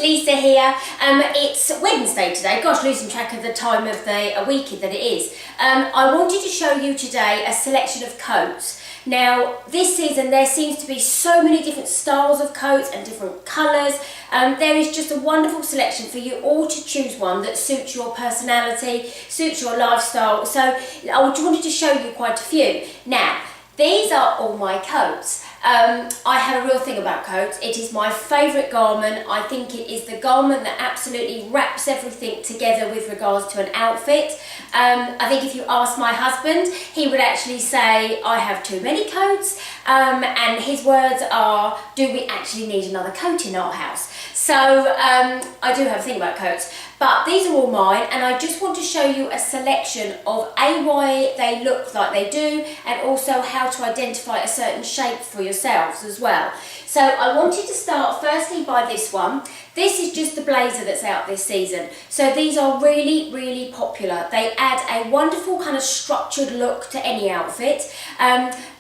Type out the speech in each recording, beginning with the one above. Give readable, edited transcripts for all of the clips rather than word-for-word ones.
Lisa here. It's Wednesday today. Gosh, losing track of the time of the week that it is. I wanted to show you today a selection of coats. Now, this season there seems to be so many different styles of coats and different colours. There is just a wonderful selection for you all to choose one that suits your personality, suits your lifestyle. So I wanted to show you quite a few. Now, these are all my coats. I have a real thing about coats. It is my favourite garment. I think it is the garment that absolutely wraps everything together with regards to an outfit. I think if you ask my husband, he would actually say I have too many coats, and his words are, do we actually need another coat in our house? So I do have a thing about coats, but these are all mine, and I just want to show you a selection of why they look like they do, and also how to identify a certain shape for yourselves as well. So I wanted to start firstly by this one. This is just the blazer that's out this season. So these are really, really popular. They add a wonderful kind of structured look to any outfit.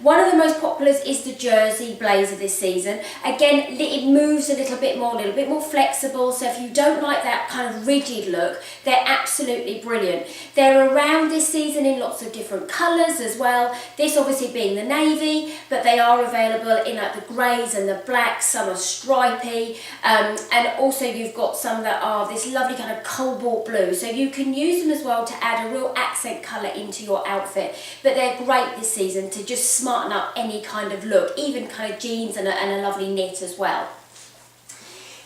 One of the most popular is the jersey blazer this season. Again, it moves a little bit more flexible. So if you don't like that kind of rigid look, they're absolutely brilliant. They're around this season in lots of different colours as well. This obviously being the navy, but they are available in like the greys and the blacks. Some are stripy, and also you've got some that are this lovely kind of cobalt blue, so you can use them as well to add a real accent colour into your outfit. But they're great this season to just smarten up any kind of look, even kind of jeans and a lovely knit as well.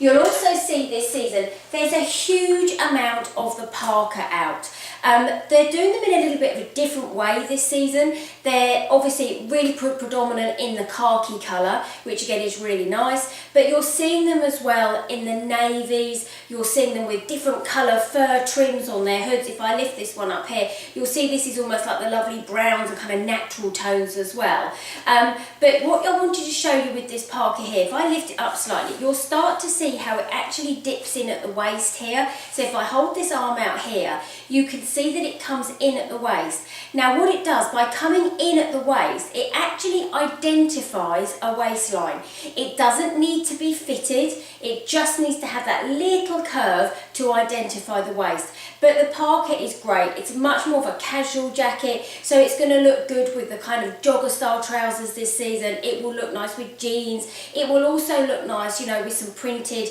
You'll also see this season there's a huge amount of the parka out. They're doing them in a little bit of a different way this season. They're obviously really predominant in the khaki colour, which again is really nice, but you're seeing them as well in the navies. You're seeing them with different colour fur trims on their hoods. If I lift this one up here, you'll see this is almost like the lovely browns and kind of natural tones as well. But what I wanted to show you with this parka here, if I lift it up slightly, you'll start to see how it actually dips in at the waist here. So if I hold this arm out here, you can see that it comes in at the waist. Now what it does, by coming in at the waist, it actually identifies a waistline. It doesn't need to be fitted, it just needs to have that little curve to identify the waist. But the parka is great. It's much more of a casual jacket, so it's going to look good with the kind of jogger style trousers this season. It will look nice with jeans. It will also look nice, you know, with some printed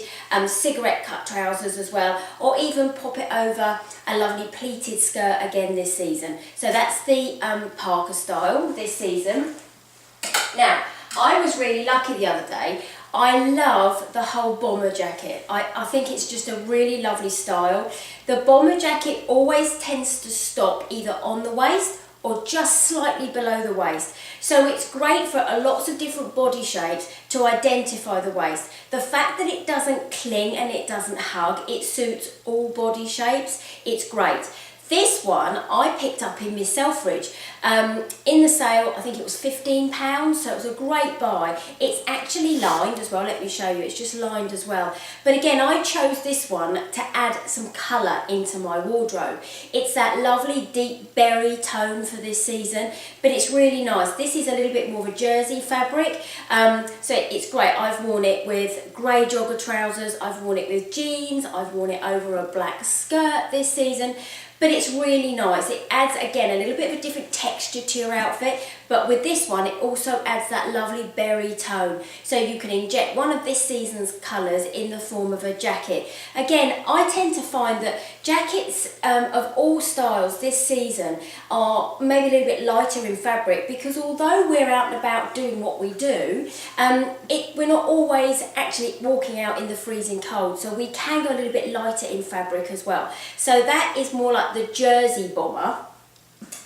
cigarette cut trousers as well, or even pop it over a lovely pleated skirt again this season. So that's the parka style this season. Now, I was really lucky the other day. I love the whole bomber jacket. I think it's just a really lovely style. The bomber jacket always tends to stop either on the waist or just slightly below the waist. So it's great for lots of different body shapes to identify the waist. The fact that it doesn't cling and it doesn't hug, it suits all body shapes. It's great. This one I picked up in Miss Selfridge in the sale. I think it was £15, so it was a great buy. It's actually lined as well. Let me show you. It's just lined as well. But again, I chose this one to add some colour into my wardrobe. It's that lovely deep berry tone for this season, but it's really nice. This is a little bit more of a jersey fabric, so it's great. I've worn it with grey jogger trousers. I've worn it with jeans. I've worn it over a black skirt this season. But it's really nice. It adds, again, a little bit of a different texture to your outfit, but with this one, it also adds that lovely berry tone. So you can inject one of this season's colours in the form of a jacket. Again, I tend to find that jackets of all styles this season are maybe a little bit lighter in fabric, because although we're out and about doing what we do, we're not always actually walking out in the freezing cold, so we can go a little bit lighter in fabric as well. So that is more like the jersey bomber.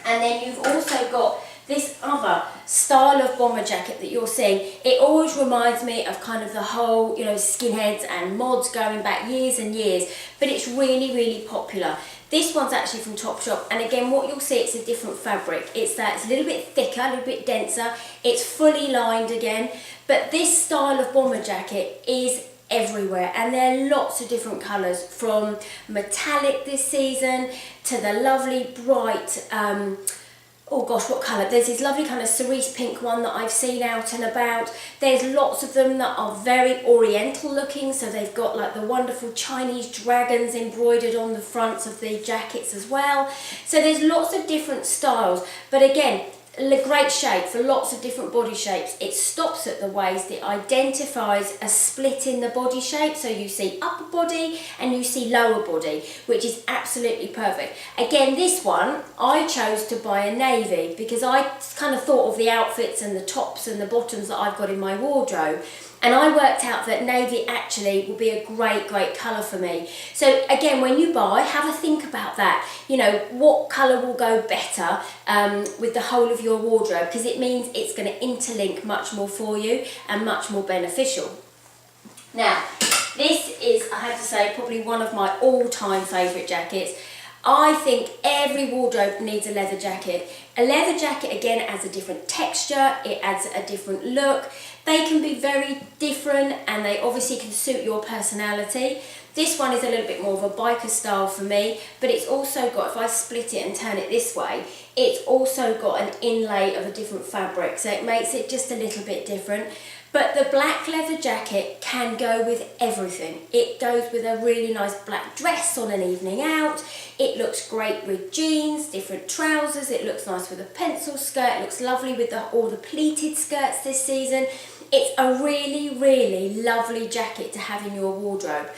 And then you've also got this other style of bomber jacket that you're seeing. It always reminds me of kind of the whole, you know, skinheads and mods going back years and years, but it's really, really popular. This one's actually from Topshop, and again, what you'll see, it's a different fabric. It's a little bit thicker, a little bit denser. It's fully lined again, but this style of bomber jacket is everywhere, and there are lots of different colours, from metallic this season to the lovely bright oh gosh, what colour? There's this lovely kind of cerise pink one that I've seen out and about. There's lots of them that are very oriental looking, so they've got like the wonderful Chinese dragons embroidered on the fronts of the jackets as well. So there's lots of different styles, but again, great shape for lots of different body shapes. It stops at the waist, it identifies a split in the body shape, so you see upper body and you see lower body, which is absolutely perfect. Again, this one I chose to buy a navy because I kind of thought of the outfits and the tops and the bottoms that I've got in my wardrobe, and I worked out that navy actually will be a great colour for me. So again, when you buy, have a think about that. You know, what colour will go better with the whole of your wardrobe, because it means it's going to interlink much more for you and much more beneficial. Now, this is, I have to say, probably one of my all-time favourite jackets. I think every wardrobe needs a leather jacket. A leather jacket, again, adds a different texture, it adds a different look. They can be very different and they obviously can suit your personality. This one is a little bit more of a biker style for me, but it's also got, if I split it and turn it this way, it's also got an inlay of a different fabric, so it makes it just a little bit different. But the black leather jacket can go with everything. It goes with a really nice black dress on an evening out. It looks great with jeans, different trousers. It looks nice with a pencil skirt. It looks lovely with all the pleated skirts this season. It's a really lovely jacket to have in your wardrobe.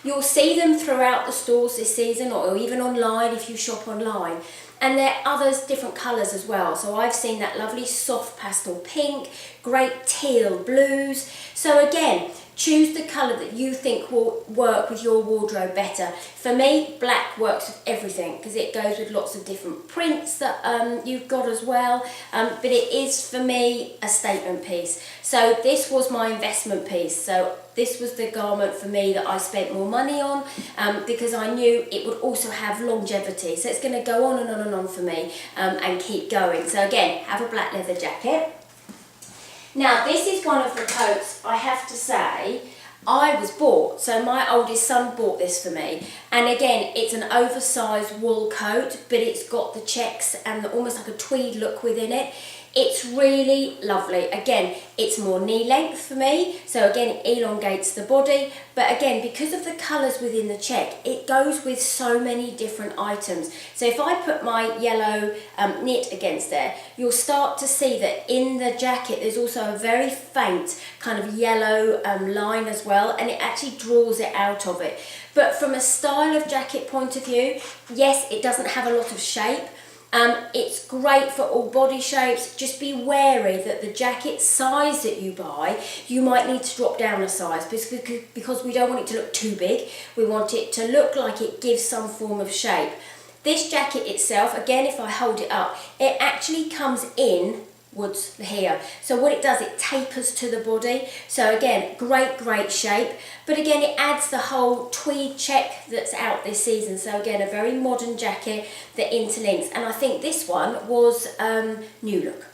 You'll see them throughout the stores this season, or even online if you shop online. And there are others, different colours as well. So I've seen that lovely soft pastel pink, great teal blues. So again, choose the colour that you think will work with your wardrobe better. For me, black works with everything because it goes with lots of different prints that you've got as well. But it is, for me, a statement piece. So this was my investment piece. So this was the garment for me that I spent more money on because I knew it would also have longevity. So it's going to go on and on and on for me and keep going. So again, have a black leather jacket. Now this is one of the coats, I have to say, I was bought. So my oldest son bought this for me. And again, it's an oversized wool coat, but it's got the checks and almost like a tweed look within it. It's really lovely. Again, it's more knee length for me, so again it elongates the body, but again, because of the colours within the check, it goes with so many different items. So if I put my yellow knit against there, you'll start to see that in the jacket there's also a very faint kind of yellow line as well, and it actually draws it out of it. But from a style of jacket point of view, yes, it doesn't have a lot of shape. It's great for all body shapes. Just be wary that the jacket size that you buy, you might need to drop down a size because we don't want it to look too big. We want it to look like it gives some form of shape. This jacket itself, again, if I hold it up, it actually comes inwards here. So what it does, it tapers to the body. So again, great shape. But again, it adds the whole tweed check that's out this season. So again, a very modern jacket that interlinks. And I think this one was new look.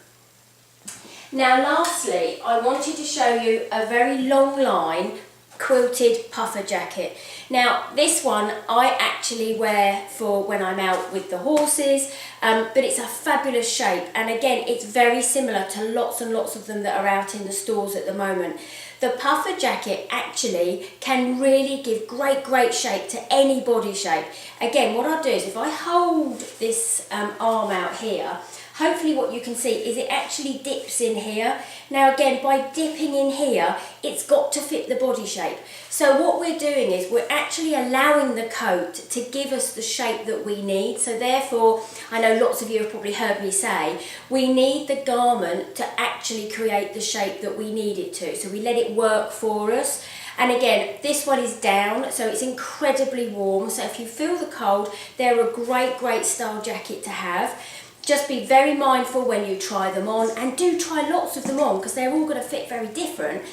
Now lastly, I wanted to show you a very long line quilted puffer jacket. Now this one I actually wear for when I'm out with the horses, but it's a fabulous shape, and again it's very similar to lots and lots of them that are out in the stores at the moment. The puffer jacket actually can really give great shape to any body shape. Again, what I'll do is if I hold this arm out here, hopefully what you can see is it actually dips in here. Now again, by dipping in here, it's got to fit the body shape. So what we're doing is we're actually allowing the coat to give us the shape that we need. So therefore, I know lots of you have probably heard me say, we need the garment to actually create the shape that we need it to. So we let it work for us. And again, this one is down, so it's incredibly warm. So if you feel the cold, they're a great style jacket to have. Just be very mindful when you try them on, and do try lots of them on because they're all going to fit very different.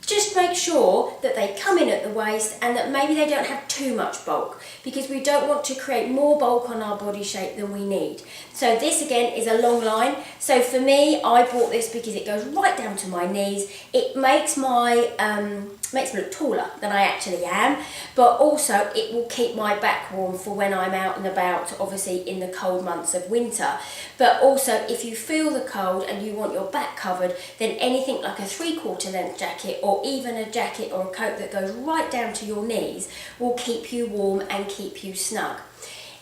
Just make sure that they come in at the waist and that maybe they don't have too much bulk, because we don't want to create more bulk on our body shape than we need. So this again is a long line. So for me, I bought this because it goes right down to my knees. It makes my makes me look taller than I actually am, but also it will keep my back warm for when I'm out and about, obviously in the cold months of winter. But also if you feel the cold and you want your back covered, then anything like a 3/4 length jacket, or even a jacket or a coat that goes right down to your knees, will keep you warm and keep you snug.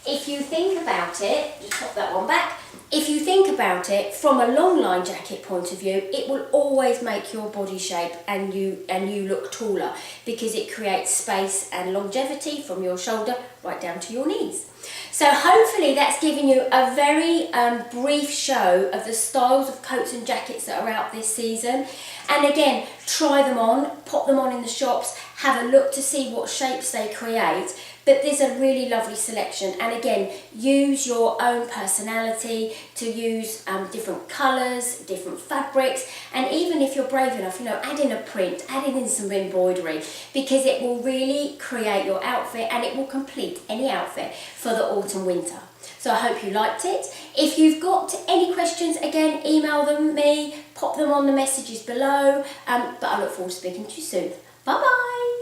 If you think about it, just pop that one back. If you think about it from a long line jacket point of view, it will always make your body shape and you look taller, because it creates space and longevity from your shoulder right down to your knees. So hopefully that's given you a very brief show of the styles of coats and jackets that are out this season. And again, try them on, pop them on in the shops, have a look to see what shapes they create. But there's a really lovely selection, and again, use your own personality to use different colours, different fabrics, and even if you're brave enough, add in a print, add in some embroidery, because it will really create your outfit and it will complete any outfit for the autumn winter. So I hope you liked it. If you've got any questions, again, email them me, pop them on the messages below, but I look forward to speaking to you soon. Bye bye.